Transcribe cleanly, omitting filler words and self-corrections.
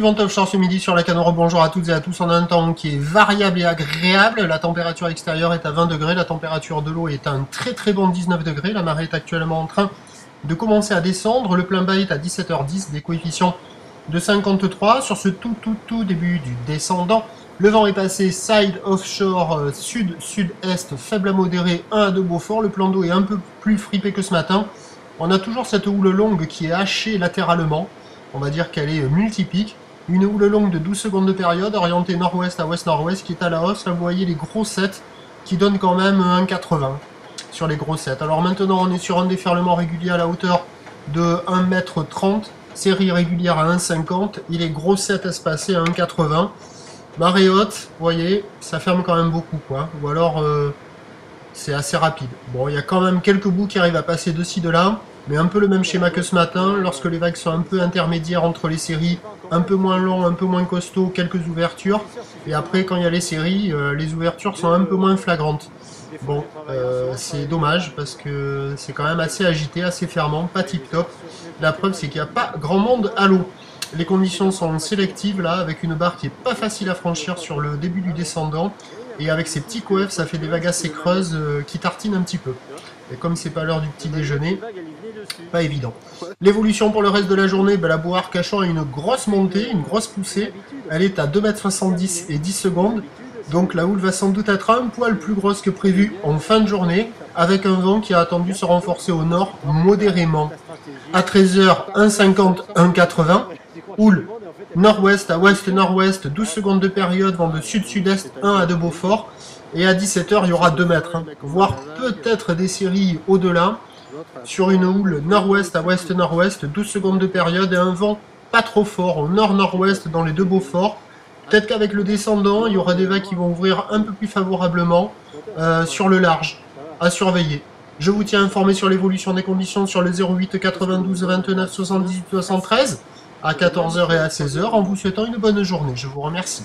du vent offshore ce midi sur la Canoro. Bonjour à toutes et à tous. On a un temps qui est variable et agréable. La température extérieure est à 20 degrés. La température de l'eau est à un très bon 19 degrés. La marée est actuellement en train de commencer à descendre. Le plein bas est à 17h10. Des coefficients de 53. Sur ce tout début du descendant, le vent est passé side offshore sud-sud-est, faible à modéré, 1 à 2 Beaufort. Le plan d'eau est un peu plus fripé que ce matin. On a toujours cette houle longue qui est hachée latéralement. On va dire qu'elle est multipique. Une houle longue de 12 secondes de période, orientée nord-ouest à ouest-nord-ouest, qui est à la hausse. Là, vous voyez les gros sets qui donnent quand même 1,80 sur les gros sets. Alors maintenant, on est sur un déferlement régulier à la hauteur de 1,30 m, série régulière à 1,50 et les gros sets espacés à 1,80. Marée haute, vous voyez, ça ferme quand même beaucoup, quoi. Ou alors, c'est assez rapide. Bon, il y a quand même quelques bouts qui arrivent à passer de ci, de là. Mais un peu le même schéma que ce matin, lorsque les vagues sont un peu intermédiaires entre les séries, un peu moins long, un peu moins costaud, quelques ouvertures. Et après, quand il y a les séries, les ouvertures sont un peu moins flagrantes. Bon, c'est dommage parce que c'est quand même assez agité, assez fermant, pas tip-top. La preuve, c'est qu'il n'y a pas grand monde à l'eau. Les conditions sont sélectives là, avec une barre qui est pas facile à franchir sur le début du descendant. Et avec ces petits coefs, ça fait des vagues assez creuses qui tartinent un petit peu. Et comme c'est pas l'heure du petit déjeuner, pas évident. L'évolution pour le reste de la journée, la Beau Arcachon a une grosse montée, une grosse poussée. Elle est à 2,70 m et 10 secondes. Donc la houle va sans doute être un poil plus grosse que prévu en fin de journée, avec un vent qui a attendu se renforcer au nord modérément. À 13h, 1,50, 1,80. Houle nord-ouest à ouest-nord-ouest, 12 secondes de période, vent de sud-sud-est, 1 à 2 Beaufort. Et à 17h, il y aura 2 mètres, voire peut-être des séries au-delà, sur une houle nord-ouest à ouest-nord-ouest, 12 secondes de période et un vent pas trop fort au nord-nord-ouest dans les 2 Beauforts. Peut-être qu'avec le descendant, il y aura des vagues qui vont ouvrir un peu plus favorablement sur le large, à surveiller. Je vous tiens informé sur l'évolution des conditions sur le 08 92 29 78 73 à 14h et à 16h en vous souhaitant une bonne journée. Je vous remercie.